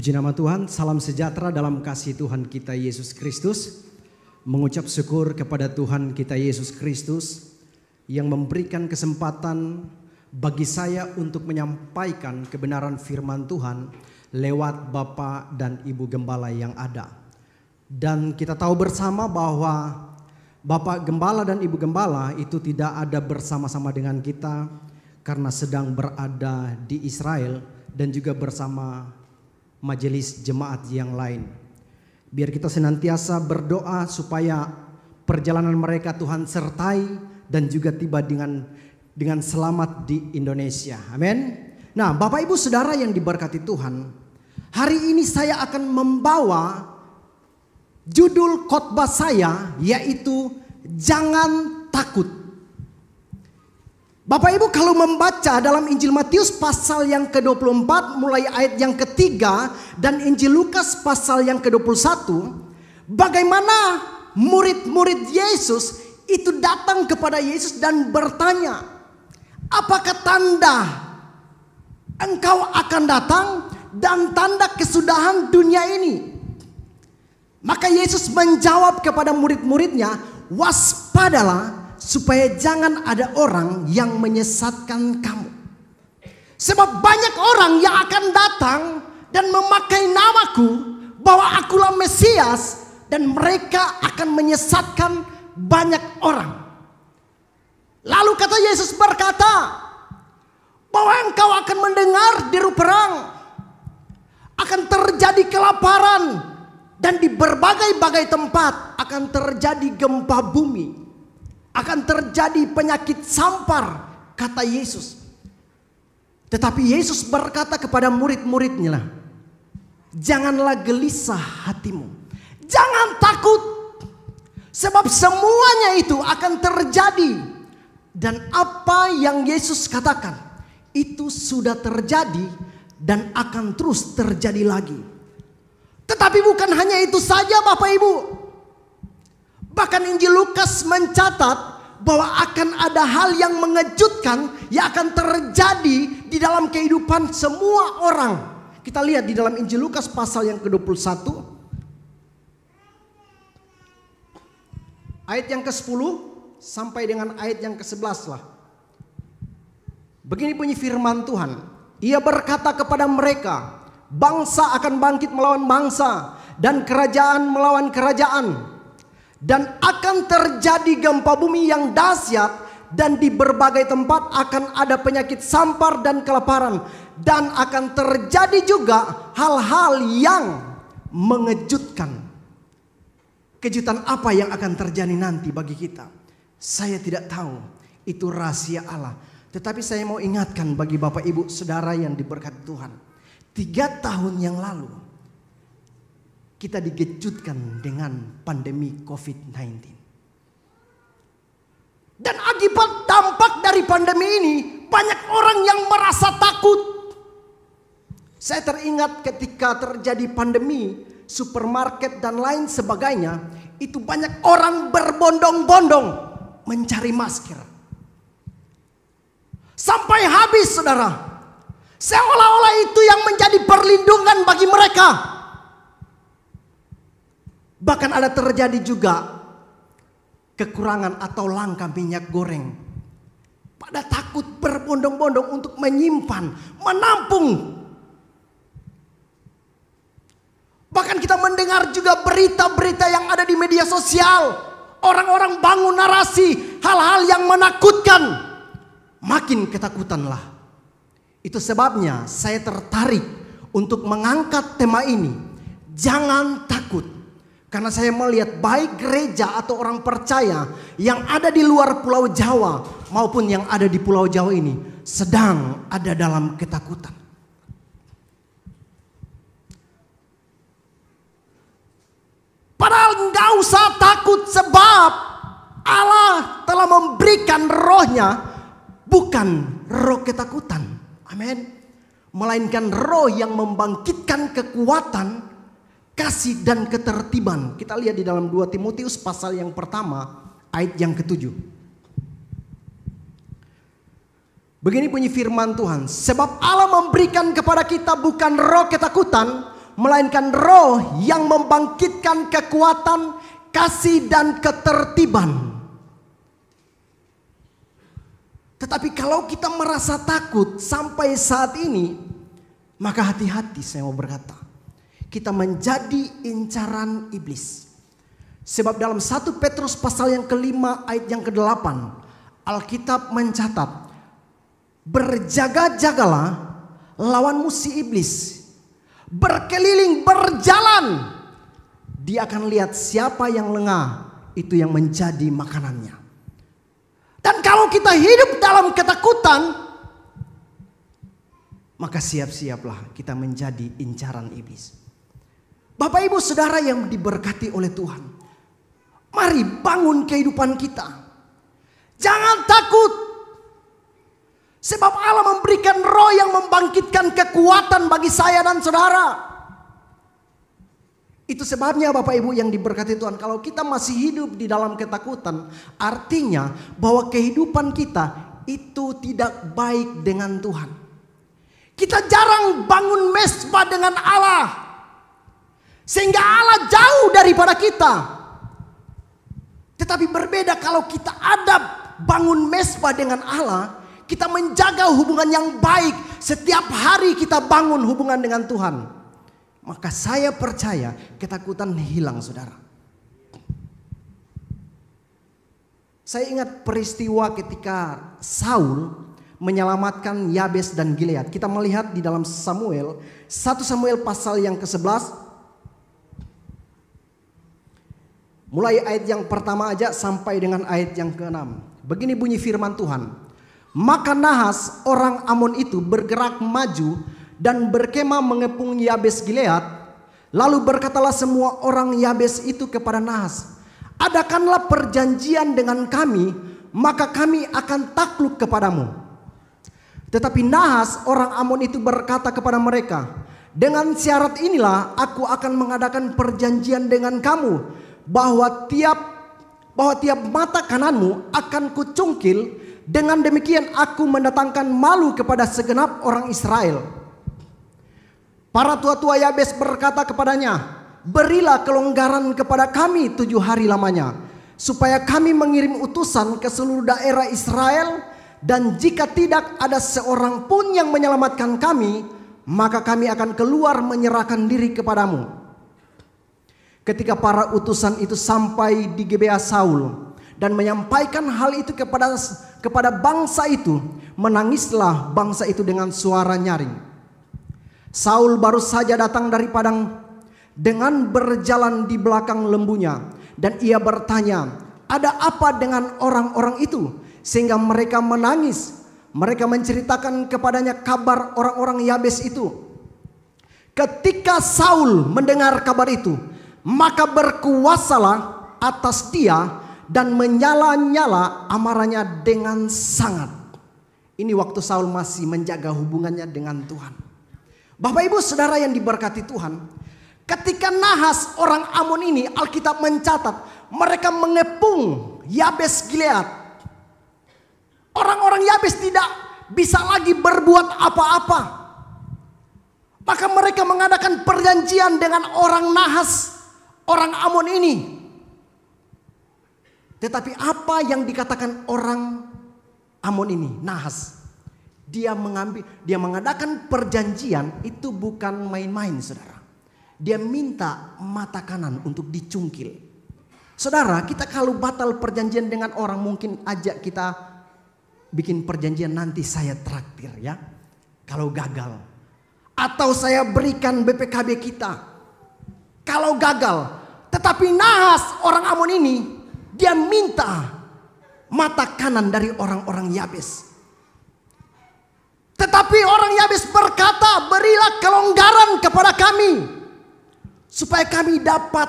Puji nama Tuhan, salam sejahtera dalam kasih Tuhan kita Yesus Kristus. Mengucap syukur kepada Tuhan kita Yesus Kristus yang memberikan kesempatan bagi saya untuk menyampaikan kebenaran firman Tuhan lewat Bapak dan Ibu Gembala yang ada. Dan kita tahu bersama bahwa Bapak Gembala dan Ibu Gembala itu tidak ada bersama-sama dengan kita karena sedang berada di Israel dan juga bersama majelis jemaat yang lain. Biar kita senantiasa berdoa supaya perjalanan mereka Tuhan sertai dan juga tiba dengan selamat di Indonesia. Amin. Nah, Bapak Ibu Saudara yang diberkati Tuhan, hari ini saya akan membawa judul khotbah saya yaitu jangan takut. Bapak Ibu kalau membaca dalam Injil Matius pasal yang ke-24 mulai ayat yang ketiga dan Injil Lukas pasal yang ke-21, bagaimana murid-murid Yesus itu datang kepada Yesus dan bertanya, apakah tanda engkau akan datang dan tanda kesudahan dunia ini? Maka Yesus menjawab kepada murid-muridnya, waspadalah supaya jangan ada orang yang menyesatkan kamu. Sebab banyak orang yang akan datang dan memakai namaku bahwa akulah Mesias, dan mereka akan menyesatkan banyak orang. Lalu kata Yesus berkata bahwa engkau akan mendengar deru perang, akan terjadi kelaparan, dan di berbagai-bagai tempat akan terjadi gempa bumi. Akan terjadi penyakit sampar, kata Yesus. Tetapi Yesus berkata kepada murid-muridnya, janganlah gelisah hatimu, jangan takut, sebab semuanya itu akan terjadi. Dan apa yang Yesus katakan itu sudah terjadi dan akan terus terjadi lagi. Tetapi bukan hanya itu saja Bapak Ibu. Bahkan Injil Lukas mencatat bahwa akan ada hal yang mengejutkan yang akan terjadi di dalam kehidupan semua orang. Kita lihat di dalam Injil Lukas pasal yang ke-21. Ayat yang ke-10 sampai dengan ayat yang ke-11 lah. Begini bunyi firman Tuhan. Ia berkata kepada mereka, bangsa akan bangkit melawan bangsa dan kerajaan melawan kerajaan. Dan akan terjadi gempa bumi yang dahsyat, dan di berbagai tempat akan ada penyakit sampar dan kelaparan. Dan akan terjadi juga hal-hal yang mengejutkan. Kejutan apa yang akan terjadi nanti bagi kita? Saya tidak tahu, itu rahasia Allah. Tetapi saya mau ingatkan bagi Bapak Ibu Saudara yang diberkati Tuhan, 3 tahun yang lalu kita dikejutkan dengan pandemi COVID-19. Dan akibat dampak dari pandemi ini, banyak orang yang merasa takut. Saya teringat ketika terjadi pandemi, supermarket dan lain sebagainya, itu banyak orang berbondong-bondong mencari masker. Sampai habis saudara. Seolah-olah itu yang menjadi perlindungan bagi mereka. Bahkan ada terjadi juga kekurangan atau langka minyak goreng. Pada takut berbondong-bondong untuk menyimpan, menampung. Bahkan kita mendengar juga berita-berita yang ada di media sosial. Orang-orang bangun narasi hal-hal yang menakutkan. Makin ketakutanlah. Itu sebabnya saya tertarik untuk mengangkat tema ini. Jangan takut. Karena saya melihat baik gereja atau orang percaya yang ada di luar Pulau Jawa maupun yang ada di Pulau Jawa ini sedang ada dalam ketakutan. Padahal nggak usah takut sebab Allah telah memberikan rohnya bukan roh ketakutan. Amin. Melainkan roh yang membangkitkan kekuatan, kasih dan ketertiban. Kita lihat di dalam 2 Timotius pasal yang pertama ayat yang ke-7. Begini bunyi firman Tuhan, sebab Allah memberikan kepada kita bukan roh ketakutan, melainkan roh yang membangkitkan kekuatan, kasih dan ketertiban. Tetapi kalau kita merasa takut sampai saat ini, maka hati-hati saya mau berkata, kita menjadi incaran iblis. Sebab dalam 1 Petrus pasal yang ke-5 ayat yang ke-8, Alkitab mencatat, berjaga-jagalah lawanmu si iblis, berkeliling berjalan. Dia akan lihat siapa yang lengah, itu yang menjadi makanannya. Dan kalau kita hidup dalam ketakutan, maka siap-siaplah kita menjadi incaran iblis. Bapak ibu saudara yang diberkati oleh Tuhan, mari bangun kehidupan kita. Jangan takut. Sebab Allah memberikan roh yang membangkitkan kekuatan bagi saya dan saudara. Itu sebabnya Bapak Ibu yang diberkati Tuhan, kalau kita masih hidup di dalam ketakutan, artinya bahwa kehidupan kita itu tidak baik dengan Tuhan. Kita jarang bangun mesbah dengan Allah, sehingga Allah jauh daripada kita. Tetapi berbeda kalau kita adab bangun mesbah dengan Allah, kita menjaga hubungan yang baik. Setiap hari kita bangun hubungan dengan Tuhan. Maka saya percaya ketakutan hilang saudara. Saya ingat peristiwa ketika Saul menyelamatkan Yabes dan Gilead. Kita melihat di dalam Samuel, 1 Samuel pasal yang ke-11. Mulai ayat yang pertama aja sampai dengan ayat yang ke-6. Begini bunyi firman Tuhan. Maka Nahas orang Amon itu bergerak maju dan berkemah mengepung Yabes Gilead. Lalu berkatalah semua orang Yabes itu kepada Nahas, adakanlah perjanjian dengan kami, maka kami akan takluk kepadamu. Tetapi Nahas orang Amon itu berkata kepada mereka, dengan syarat inilah aku akan mengadakan perjanjian dengan kamu, bahwa tiap mata kananmu akan kucungkil. Dengan demikian aku mendatangkan malu kepada segenap orang Israel. Para tua-tua Yabes berkata kepadanya, berilah kelonggaran kepada kami 7 hari lamanya, supaya kami mengirim utusan ke seluruh daerah Israel, dan jika tidak ada seorang pun yang menyelamatkan kami, maka kami akan keluar menyerahkan diri kepadamu. Ketika para utusan itu sampai di Gebea Saul dan menyampaikan hal itu kepada bangsa itu, menangislah bangsa itu dengan suara nyaring. Saul baru saja datang dari padang dengan berjalan di belakang lembunya, dan ia bertanya, ada apa dengan orang-orang itu sehingga mereka menangis? Mereka menceritakan kepadanya kabar orang-orang Yabes itu. Ketika Saul mendengar kabar itu, maka berkuasalah atas dia dan menyala-nyala amarahnya dengan sangat. Ini waktu Saul masih menjaga hubungannya dengan Tuhan. Bapak ibu saudara yang diberkati Tuhan, ketika Nahas orang Amon ini, Alkitab mencatat mereka mengepung Yabes Gilead. Orang-orang Yabes tidak bisa lagi berbuat apa-apa. Maka mereka mengadakan perjanjian dengan orang Nahas, orang Amon ini. Tetapi apa yang dikatakan orang Amon ini, Nahas? Dia mengadakan perjanjian itu bukan main-main saudara. Dia minta mata kanan untuk dicungkil. Saudara, kita kalau batal perjanjian dengan orang, mungkin ajak kita bikin perjanjian, nanti saya traktir ya kalau gagal. Atau saya berikan BPKB kita kalau gagal. Tetapi Nahas orang Amon ini, dia minta mata kanan dari orang-orang Yabes. Tetapi orang Yabes berkata, berilah kelonggaran kepada kami, supaya kami dapat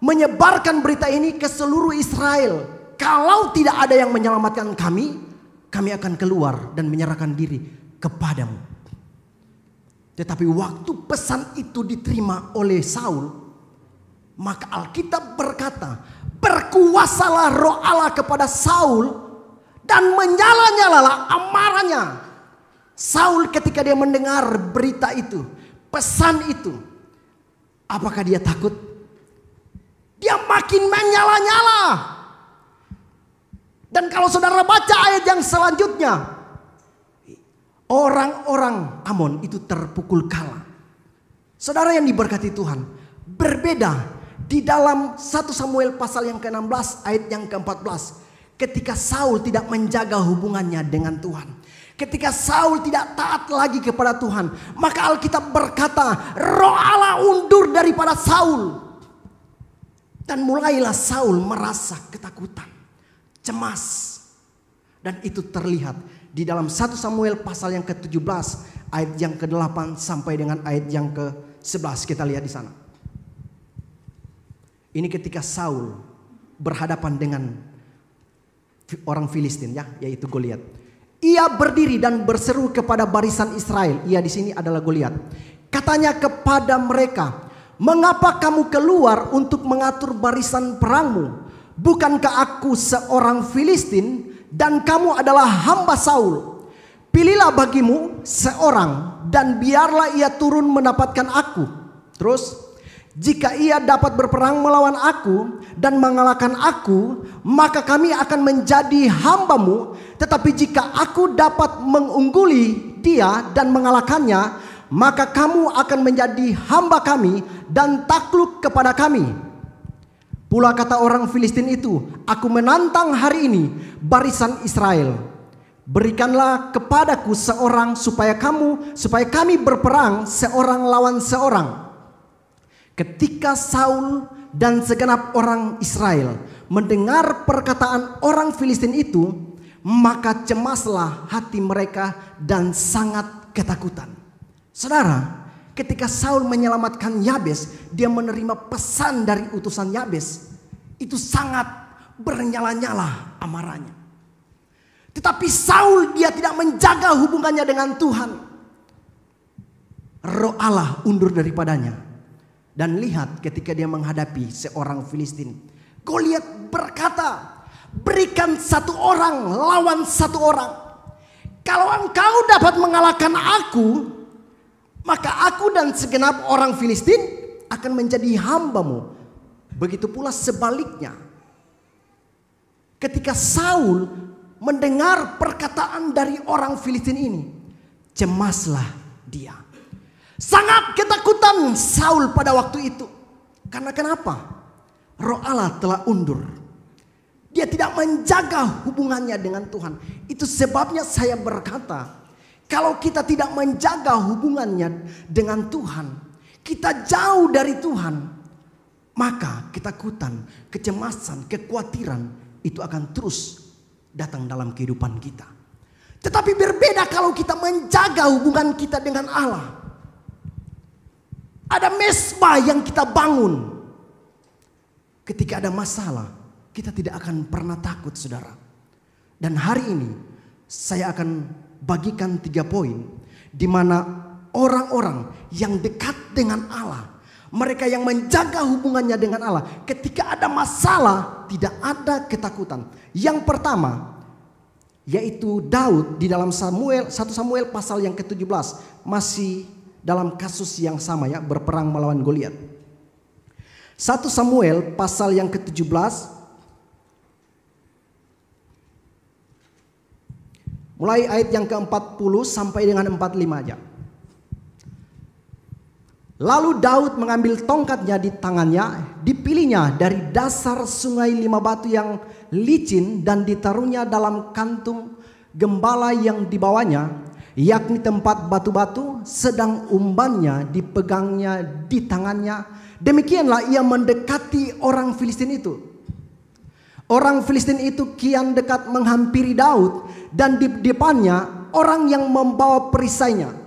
menyebarkan berita ini ke seluruh Israel. Kalau tidak ada yang menyelamatkan kami, kami akan keluar dan menyerahkan diri kepadamu. Tetapi waktu pesan itu diterima oleh Saul, maka Alkitab berkata, berkuasalah roh Allah kepada Saul dan menyala-nyalalah amarahnya. Saul ketika dia mendengar berita itu, pesan itu, Apakah dia takut? Dia makin menyala-nyala. Dan kalau saudara baca ayat yang selanjutnya, orang-orang Amon itu terpukul kalah. Saudara yang diberkati Tuhan, berbeda di dalam 1 Samuel pasal yang ke-16 ayat yang ke-14. Ketika Saul tidak menjaga hubungannya dengan Tuhan, ketika Saul tidak taat lagi kepada Tuhan, maka Alkitab berkata Roh Allah undur daripada Saul. Dan mulailah Saul merasa ketakutan, cemas. Dan itu terlihat di dalam 1 Samuel pasal yang ke-17 ayat yang ke-8 sampai dengan ayat yang ke-11. Kita lihat di sana. Ini ketika Saul berhadapan dengan orang Filistin, ya, yaitu Goliat. Ia berdiri dan berseru kepada barisan Israel. Ia di sini adalah Goliat. Katanya kepada mereka, "Mengapa kamu keluar untuk mengatur barisan perangmu? Bukankah aku seorang Filistin dan kamu adalah hamba Saul? Pilihlah bagimu seorang dan biarlah ia turun mendapatkan aku." Terus, "Jika ia dapat berperang melawan aku dan mengalahkan aku, maka kami akan menjadi hambamu. Tetapi jika aku dapat mengungguli dia dan mengalahkannya, maka kamu akan menjadi hamba kami dan takluk kepada kami." Pula kata orang Filistin itu, "Aku menantang hari ini barisan Israel. Berikanlah kepadaku seorang supaya kami berperang seorang lawan seorang." Ketika Saul dan segenap orang Israel mendengar perkataan orang Filistin itu, maka cemaslah hati mereka dan sangat ketakutan. Saudara, ketika Saul menyelamatkan Yabes, dia menerima pesan dari utusan Yabes. Itu sangat bernyala-nyala amarahnya. Tetapi Saul dia tidak menjaga hubungannya dengan Tuhan. Roh Allah undur daripadanya. Dan lihat ketika dia menghadapi seorang Filistin, Goliat berkata, "Berikan satu orang lawan satu orang. Kalau engkau dapat mengalahkan aku, maka aku dan segenap orang Filistin akan menjadi hambamu." Begitu pula sebaliknya. Ketika Saul mendengar perkataan dari orang Filistin ini, cemaslah dia. Sangat ketakutan Saul pada waktu itu. Karena kenapa? Roh Allah telah undur. Dia tidak menjaga hubungannya dengan Tuhan. Itu sebabnya saya berkata, kalau kita tidak menjaga hubungannya dengan Tuhan, kita jauh dari Tuhan, maka ketakutan, kecemasan, kekhawatiran itu akan terus datang dalam kehidupan kita. Tetapi berbeda kalau kita menjaga hubungan kita dengan Allah. Ada mesbah yang kita bangun. Ketika ada masalah, kita tidak akan pernah takut, saudara. Dan hari ini saya akan bagikan 3 poin di mana orang-orang yang dekat dengan Allah, mereka yang menjaga hubungannya dengan Allah, ketika ada masalah tidak ada ketakutan. Yang pertama yaitu Daud di dalam 1 Samuel pasal yang ke-17, masih dalam kasus yang sama, ya, berperang melawan Goliat. 1 Samuel pasal yang ke-17 mulai ayat yang ke-40 sampai dengan 45 aja. Lalu Daud mengambil tongkatnya di tangannya, dipilihnya dari dasar sungai 5 batu yang licin dan ditaruhnya dalam kantung gembala yang dibawanya, yakni tempat batu-batu, sedang umbannya dipegangnya di tangannya. Demikianlah ia mendekati orang Filistin itu. Orang Filistin itu kian dekat menghampiri Daud, dan di depannya orang yang membawa perisainya.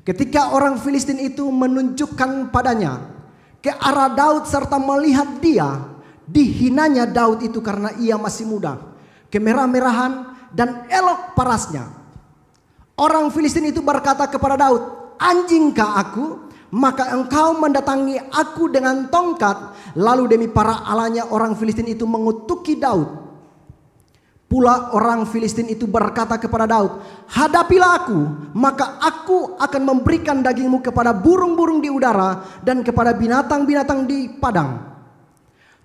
Ketika orang Filistin itu menunjukkan padanya ke arah Daud serta melihat dia, dihinanya Daud itu karena ia masih muda, kemerah-merahan dan elok parasnya. Orang Filistin itu berkata kepada Daud, "Anjingkah aku? Maka engkau mendatangi aku dengan tongkat." Lalu demi para alanya orang Filistin itu mengutuki Daud. Pula orang Filistin itu berkata kepada Daud, "Hadapilah aku, maka aku akan memberikan dagingmu kepada burung-burung di udara dan kepada binatang-binatang di padang."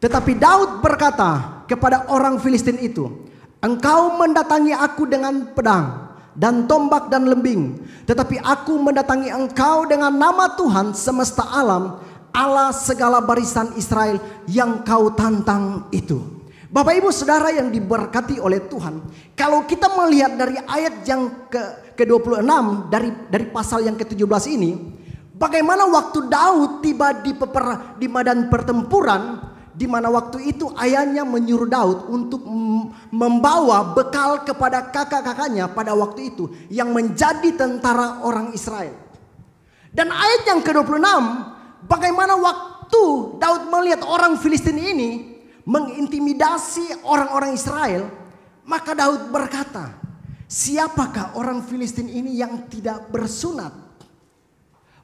Tetapi Daud berkata kepada orang Filistin itu, "Engkau mendatangi aku dengan pedang dan tombak dan lembing, tetapi aku mendatangi engkau dengan nama Tuhan semesta alam, Allah segala barisan Israel yang kau tantang itu." Bapak Ibu Saudara yang diberkati oleh Tuhan, kalau kita melihat dari ayat yang ke-26 dari pasal yang ke-17 ini, bagaimana waktu Daud tiba di medan pertempuran, di mana waktu itu ayahnya menyuruh Daud untuk membawa bekal kepada kakak-kakaknya pada waktu itu yang menjadi tentara orang Israel. Dan ayat yang ke-26, bagaimana waktu Daud melihat orang Filistin ini mengintimidasi orang-orang Israel, maka Daud berkata, "Siapakah orang Filistin ini yang tidak bersunat,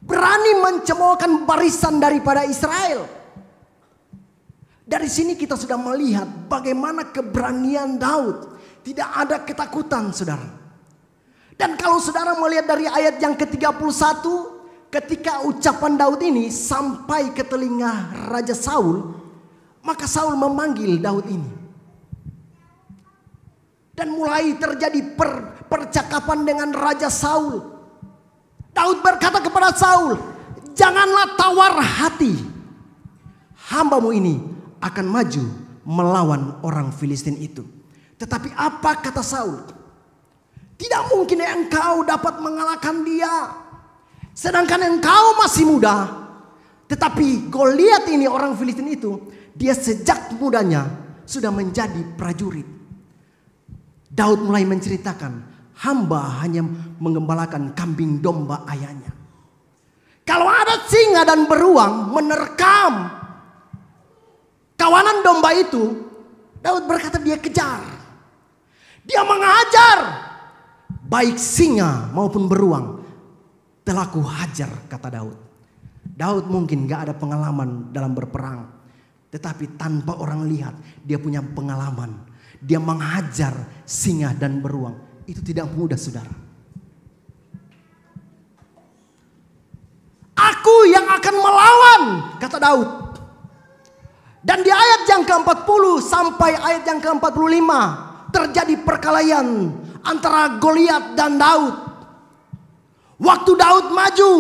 berani mencemoohkan barisan daripada Israel?" Dari sini kita sudah melihat bagaimana keberanian Daud. Tidak ada ketakutan, saudara. Dan kalau saudara melihat dari ayat yang ke-31, ketika ucapan Daud ini sampai ke telinga Raja Saul, maka Saul memanggil Daud ini. Dan mulai terjadi percakapan dengan Raja Saul. Daud berkata kepada Saul, "Janganlah tawar hati. Hambamu ini akan maju melawan orang Filistin itu." Tetapi apa kata Saul? "Tidak mungkin engkau dapat mengalahkan dia. Sedangkan engkau masih muda." Tetapi Goliat ini, orang Filistin itu, dia sejak mudanya sudah menjadi prajurit. Daud mulai menceritakan, "Hamba hanya menggembalakan kambing domba ayahnya. Kalau ada singa dan beruang menerkam kawanan domba itu," Daud berkata, "dia kejar. Dia mengajar. Baik singa maupun beruang telah kuhajar," kata Daud. Daud mungkin gak ada pengalaman dalam berperang, tetapi tanpa orang lihat dia punya pengalaman. Dia menghajar singa dan beruang. Itu tidak mudah, saudara. "Aku yang akan melawan," kata Daud. Dan di ayat yang ke-40 sampai ayat yang ke-45 terjadi perkelahian antara Goliat dan Daud. Waktu Daud maju,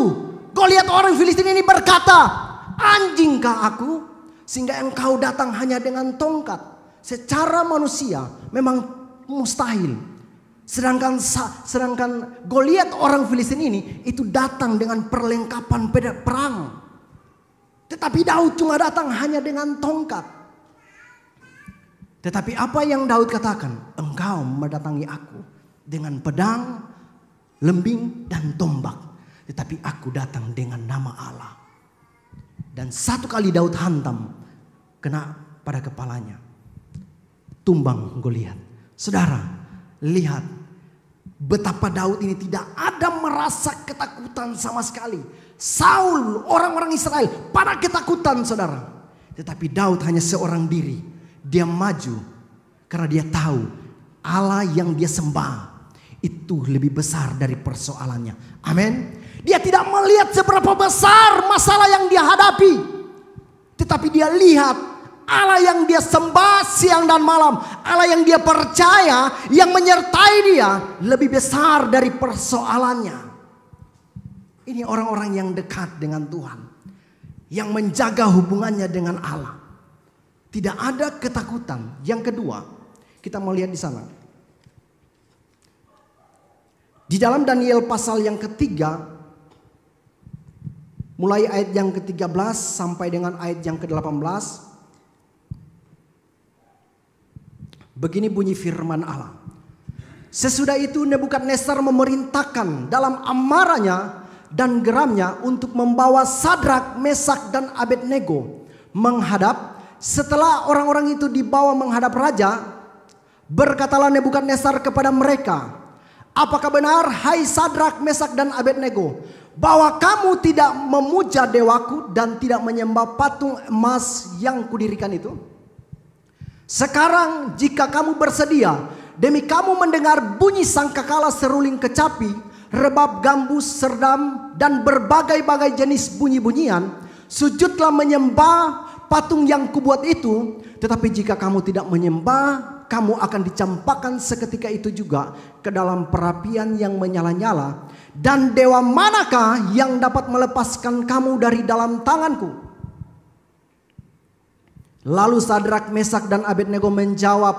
Goliat orang Filistin ini berkata, "Anjingkah aku sehingga engkau datang hanya dengan tongkat?" Secara manusia memang mustahil. Sedangkan Goliat orang Filistin ini itu datang dengan perlengkapan perang. Tetapi Daud cuma datang hanya dengan tongkat. Tetapi apa yang Daud katakan? "Engkau mendatangi aku dengan pedang, lembing, dan tombak. Tetapi aku datang dengan nama Allah." Dan satu kali Daud hantam, kena pada kepalanya. Tumbang Goliat. Saudara, lihat betapa Daud ini tidak ada merasa ketakutan sama sekali. Saul, orang-orang Israel pada ketakutan, saudara. Tetapi Daud hanya seorang diri. Dia maju karena dia tahu Allah yang dia sembah itu lebih besar dari persoalannya. Amin. Dia tidak melihat seberapa besar masalah yang dia hadapi, tetapi dia lihat Allah yang dia sembah siang dan malam, Allah yang dia percaya, yang menyertai dia lebih besar dari persoalannya. Ini orang-orang yang dekat dengan Tuhan, yang menjaga hubungannya dengan Allah. Tidak ada ketakutan. Yang kedua, kita melihat di sana. Di dalam Daniel pasal yang ketiga, mulai ayat yang ke-13 sampai dengan ayat yang ke-18. Begini bunyi firman Allah. "Sesudah itu Nebukadnezar memerintahkan dalam amarahnya dan geramnya untuk membawa Sadrak, Mesak, dan Abednego menghadap. Setelah orang-orang itu dibawa menghadap raja, berkatalah Nebukadnezar kepada mereka, 'Apakah benar, hai Sadrak, Mesak, dan Abednego, bahwa kamu tidak memuja dewaku dan tidak menyembah patung emas yang kudirikan itu? Sekarang jika kamu bersedia demi kamu mendengar bunyi sangkakala, seruling kecapi, rebab gambus, serdam, dan berbagai-bagai jenis bunyi-bunyian, sujudlah menyembah patung yang kubuat itu. Tetapi jika kamu tidak menyembah, kamu akan dicampakkan seketika itu juga ke dalam perapian yang menyala-nyala. Dan dewa manakah yang dapat melepaskan kamu dari dalam tanganku? Lalu Sadrak, Mesak, dan Abednego menjawab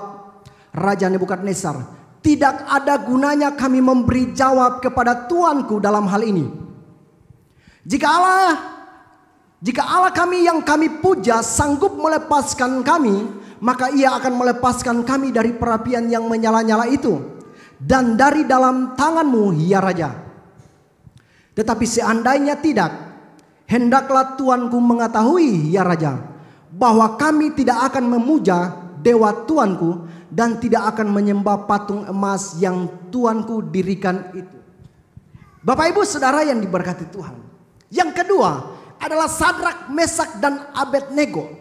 Raja Nebukadnezar, tidak ada gunanya kami memberi jawab kepada tuanku dalam hal ini. Jika Allah kami yang kami puja sanggup melepaskan kami, maka ia akan melepaskan kami dari perapian yang menyala-nyala itu dan dari dalam tanganmu, ya Raja. Tetapi seandainya tidak, hendaklah tuanku mengetahui, ya Raja, bahwa kami tidak akan memuja dewa tuanku dan tidak akan menyembah patung emas yang tuanku dirikan itu. Bapak Ibu Saudara yang diberkati Tuhan. Yang kedua adalah Sadrak, Mesak, dan Abednego.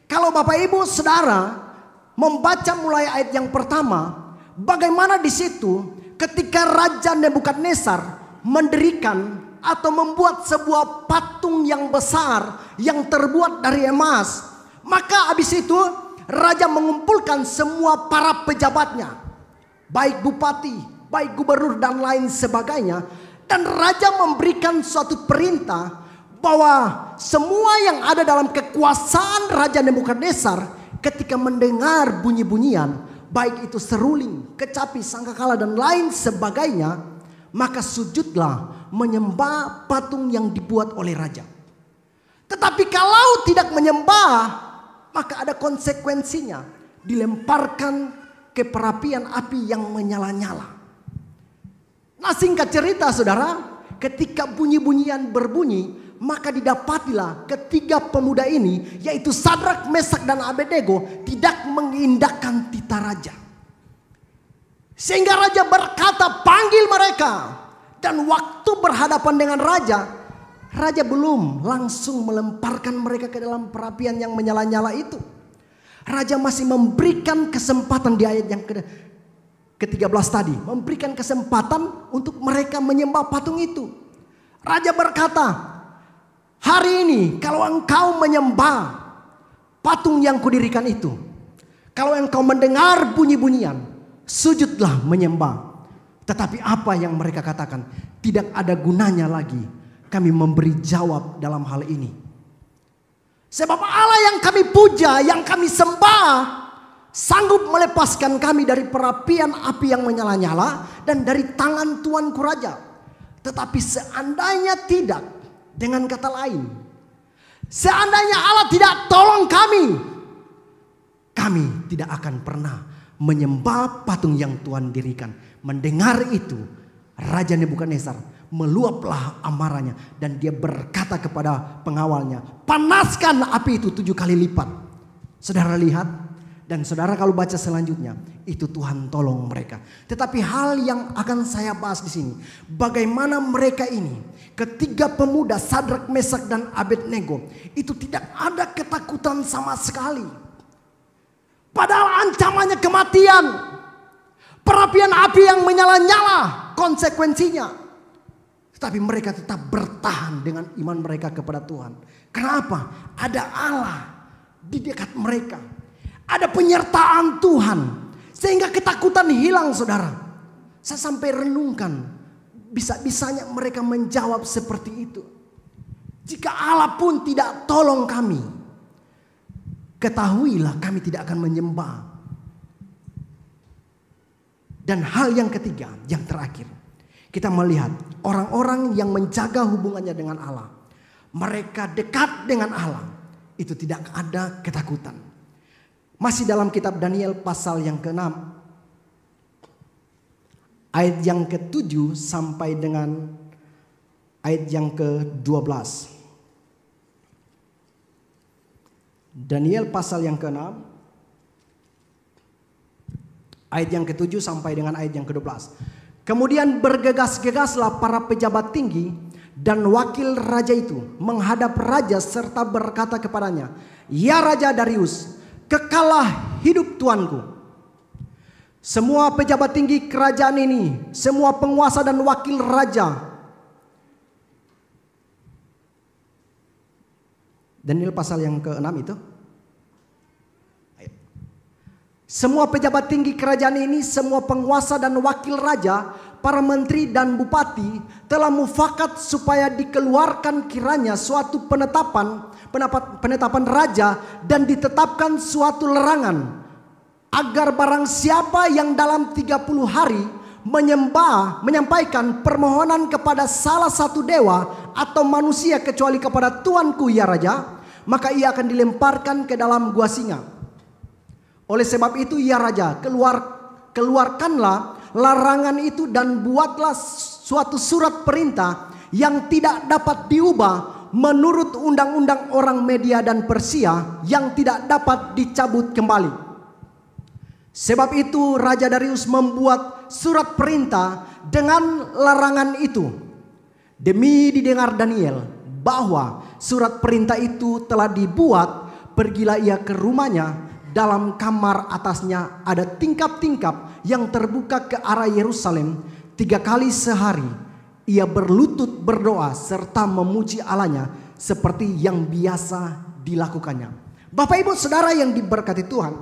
Kalau Bapak Ibu Saudara membaca mulai ayat yang pertama, bagaimana di situ ketika Raja Nebukadnezar mendirikan atau membuat sebuah patung yang besar yang terbuat dari emas, maka habis itu raja mengumpulkan semua para pejabatnya, baik bupati, baik gubernur dan lain sebagainya, dan raja memberikan suatu perintah bahwa semua yang ada dalam kekuasaan Raja Nebukadnezar ketika mendengar bunyi-bunyian, baik itu seruling, kecapi, sangkakala dan lain sebagainya, maka sujudlah menyembah patung yang dibuat oleh raja. Tetapi kalau tidak menyembah, maka ada konsekuensinya, dilemparkan ke perapian api yang menyala-nyala. Nah, singkat cerita saudara, ketika bunyi-bunyian berbunyi, maka didapatilah ketiga pemuda ini, yaitu Sadrak, Mesak, dan Abednego, tidak mengindahkan titah raja. Sehingga raja berkata, panggil mereka. Dan waktu berhadapan dengan raja, raja belum langsung melemparkan mereka ke dalam perapian yang menyala-nyala itu. Raja masih memberikan kesempatan di ayat yang ke-13 tadi. Memberikan kesempatan untuk mereka menyembah patung itu. Raja berkata, hari ini kalau engkau menyembah patung yang kudirikan itu, kalau engkau mendengar bunyi-bunyian, sujudlah menyembah. Tetapi apa yang mereka katakan, tidak ada gunanya lagi kami memberi jawab dalam hal ini. Sebab Allah yang kami puja, yang kami sembah, sanggup melepaskan kami dari perapian api yang menyala-nyala dan dari tangan tuanku raja. Tetapi seandainya tidak, dengan kata lain, seandainya Allah tidak tolong kami tidak akan pernah menyembah patung yang Tuhan dirikan. Mendengar itu, Raja Nebukadnezar meluaplah amarahnya dan dia berkata kepada pengawalnya, panaskan api itu 7 kali lipat. Saudara lihat, dan saudara kalau baca selanjutnya, itu Tuhan tolong mereka. Tetapi hal yang akan saya bahas di sini, bagaimana mereka ini, ketiga pemuda Sadrak, Mesak, dan Abednego, itu tidak ada ketakutan sama sekali. Padahal ancamannya kematian. Perapian api yang menyala-nyala konsekuensinya. Tetapi mereka tetap bertahan dengan iman mereka kepada Tuhan. Kenapa? Ada Allah di dekat mereka. Ada penyertaan Tuhan. Sehingga ketakutan hilang saudara. Saya sampai renungkan. Bisa-bisanya mereka menjawab seperti itu. Jika Allah pun tidak tolong kami, ketahuilah kami tidak akan menyembah. Dan hal yang ketiga, yang terakhir, kita melihat orang-orang yang menjaga hubungannya dengan Allah, mereka dekat dengan Allah, itu tidak ada ketakutan. Masih dalam kitab Daniel pasal yang ke-6, ayat yang ke-7 sampai dengan ayat yang ke-12. Daniel pasal yang ke-6, ayat yang ke-7 sampai dengan ayat yang ke-12. Kemudian bergegas-gegaslah para pejabat tinggi dan wakil raja itu menghadap raja serta berkata kepadanya, ya Raja Darius, kekallah hidup tuanku. semua pejabat tinggi kerajaan ini, semua penguasa dan wakil raja. Daniel pasal yang ke-6 itu. Semua pejabat tinggi kerajaan ini, semua penguasa dan wakil raja, para menteri dan bupati telah mufakat supaya dikeluarkan kiranya suatu penetapan raja dan ditetapkan suatu larangan agar barang siapa yang dalam 30 hari menyampaikan permohonan kepada salah satu dewa atau manusia kecuali kepada tuanku ya raja, maka ia akan dilemparkan ke dalam gua singa. Oleh sebab itu ya raja, keluarkanlah larangan itu dan buatlah suatu surat perintah yang tidak dapat diubah menurut undang-undang orang Media dan Persia yang tidak dapat dicabut kembali. Sebab itu Raja Darius membuat surat perintah dengan larangan itu demi didengar Daniel bahwa surat perintah itu telah dibuat. Pergilah ia ke rumahnya. Dalam kamar atasnya ada tingkap-tingkap yang terbuka ke arah Yerusalem. 3 kali sehari ia berlutut berdoa serta memuji Allahnya seperti yang biasa dilakukannya. Bapak Ibu Saudara yang diberkati Tuhan,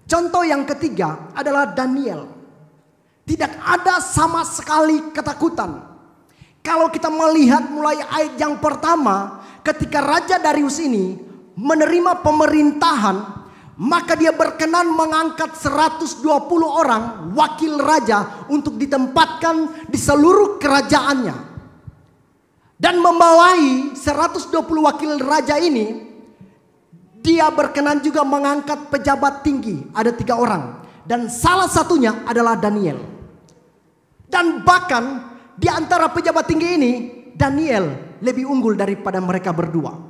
contoh yang ketiga adalah Daniel. Tidak ada sama sekali ketakutan. Kalau kita melihat mulai ayat yang pertama, ketika Raja Darius ini menerima pemerintahan, maka dia berkenan mengangkat 120 orang wakil raja untuk ditempatkan di seluruh kerajaannya. Dan membawahi 120 wakil raja ini, dia berkenan juga mengangkat pejabat tinggi. Ada 3 orang. Dan salah satunya adalah Daniel. Dan bahkan di antara pejabat tinggi ini, Daniel lebih unggul daripada mereka berdua.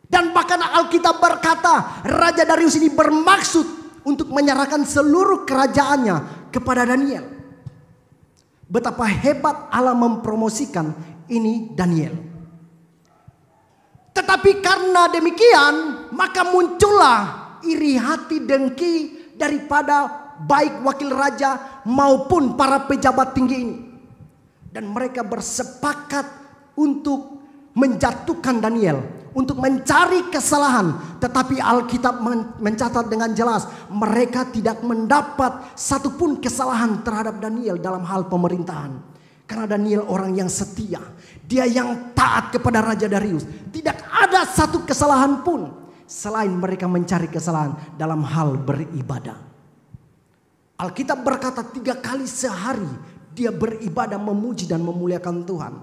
Dan bahkan Alkitab berkata Raja Darius ini bermaksud untuk menyerahkan seluruh kerajaannya kepada Daniel. Betapa hebat Allah mempromosikan ini Daniel. Tetapi karena demikian, maka muncullah iri hati dengki daripada baik wakil raja maupun para pejabat tinggi ini. Dan mereka bersepakat untuk menjatuhkan Daniel, untuk mencari kesalahan. Tetapi Alkitab mencatat dengan jelas mereka tidak mendapat satupun kesalahan terhadap Daniel dalam hal pemerintahan. Karena Daniel orang yang setia, dia yang taat kepada Raja Darius. Tidak ada satu kesalahan pun selain mereka mencari kesalahan dalam hal beribadah. Alkitab berkata 3 kali sehari dia beribadah, memuji dan memuliakan Tuhan.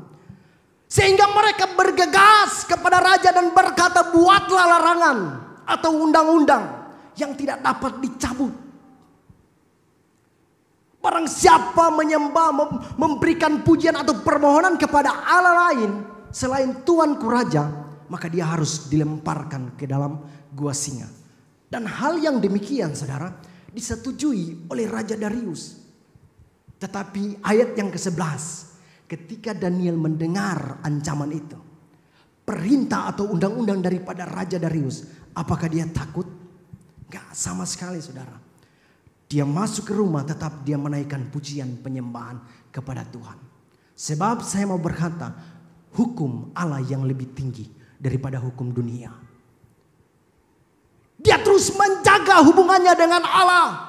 Sehingga mereka bergegas kepada raja dan berkata, buatlah larangan atau undang-undang yang tidak dapat dicabut. Barang siapa menyembah, memberikan pujian atau permohonan kepada Allah lain selain Tuanku Raja, maka dia harus dilemparkan ke dalam gua singa. Dan hal yang demikian saudara disetujui oleh Raja Darius. Tetapi ayat yang ke-11, ketika Daniel mendengar ancaman itu, perintah atau undang-undang daripada Raja Darius, apakah dia takut? Gak sama sekali saudara. Dia masuk ke rumah, tetap dia menaikkan pujian penyembahan kepada Tuhan. Sebab saya mau berkata, hukum Allah yang lebih tinggi daripada hukum dunia. Dia terus menjaga hubungannya dengan Allah.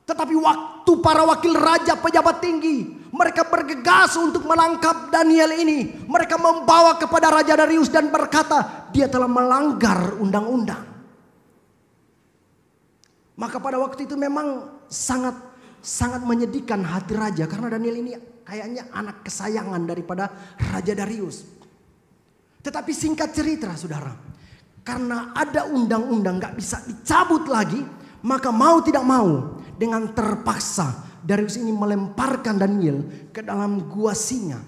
Tetapi waktu para wakil raja, pejabat tinggi, mereka bergegas untuk menangkap Daniel ini. Mereka membawa kepada Raja Darius dan berkata, dia telah melanggar undang-undang. Maka pada waktu itu memang sangat menyedihkan hati raja. Karena Daniel ini kayaknya anak kesayangan daripada Raja Darius. Tetapi singkat cerita saudara, karena ada undang-undang gak bisa dicabut lagi, maka mau tidak mau dengan terpaksa Darius ini melemparkan Daniel ke dalam gua singa.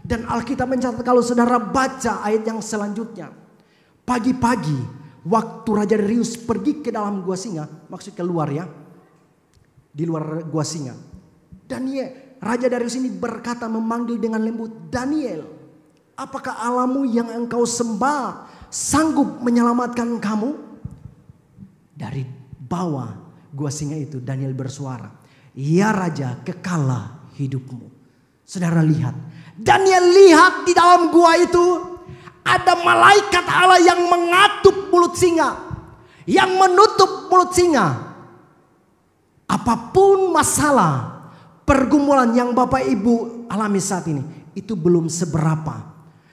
Dan Alkitab mencatat, kalau saudara baca ayat yang selanjutnya, pagi-pagi waktu Raja Darius pergi ke dalam gua singa, maksud keluar ya, di luar gua singa, Raja Darius ini berkata, memanggil dengan lembut, Daniel, apakah Allahmu yang engkau sembah sanggup menyelamatkan kamu dari bawah gua singa itu, Daniel bersuara, "Ya Raja, kekalah hidupmu." Saudara lihat, Daniel lihat di dalam gua itu ada malaikat Allah yang mengatup mulut singa, yang menutup mulut singa. Apapun masalah, pergumulan yang Bapak Ibu alami saat ini, itu belum seberapa.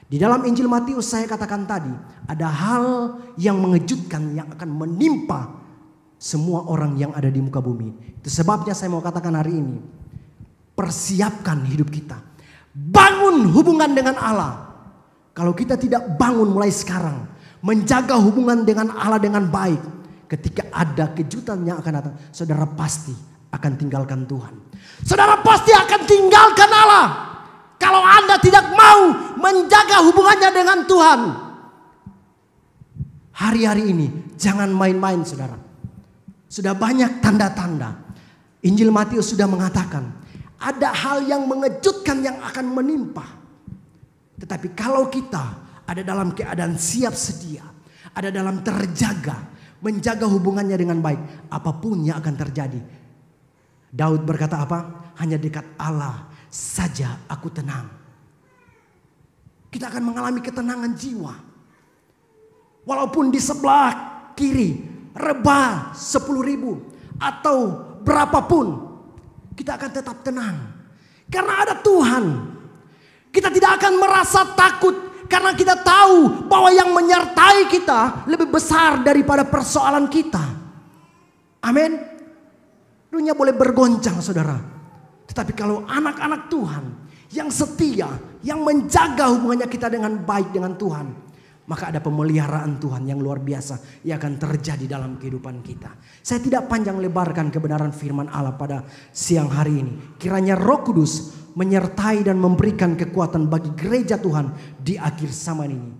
Di dalam Injil Matius saya katakan tadi, ada hal yang mengejutkan yang akan menimpa semua orang yang ada di muka bumi. Itu sebabnya saya mau katakan hari ini, persiapkan hidup kita. Bangun hubungan dengan Allah. Kalau kita tidak bangun mulai sekarang, menjaga hubungan dengan Allah dengan baik, ketika ada kejutan yang akan datang, saudara pasti akan tinggalkan Tuhan. Saudara pasti akan tinggalkan Allah. Kalau Anda tidak mau menjaga hubungannya dengan Tuhan. Hari-hari ini jangan main-main saudara. Sudah banyak tanda-tanda. Injil Matius sudah mengatakan, ada hal yang mengejutkan yang akan menimpa. Tetapi kalau kita ada dalam keadaan siap sedia, ada dalam terjaga, menjaga hubungannya dengan baik, apapun yang akan terjadi. Daud berkata apa? Hanya dekat Allah saja aku tenang. Kita akan mengalami ketenangan jiwa. Walaupun di sebelah kiri rebah 10.000 atau berapapun, kita akan tetap tenang. Karena ada Tuhan. Kita tidak akan merasa takut. Karena kita tahu bahwa yang menyertai kita lebih besar daripada persoalan kita. Amin. Dunia boleh bergoncang saudara. Tetapi kalau anak-anak Tuhan yang setia, yang menjaga hubungannya kita dengan baik dengan Tuhan, maka ada pemeliharaan Tuhan yang luar biasa yang akan terjadi dalam kehidupan kita. Saya tidak panjang lebarkan kebenaran firman Allah pada siang hari ini. Kiranya Roh Kudus menyertai dan memberikan kekuatan bagi gereja Tuhan di akhir zaman ini.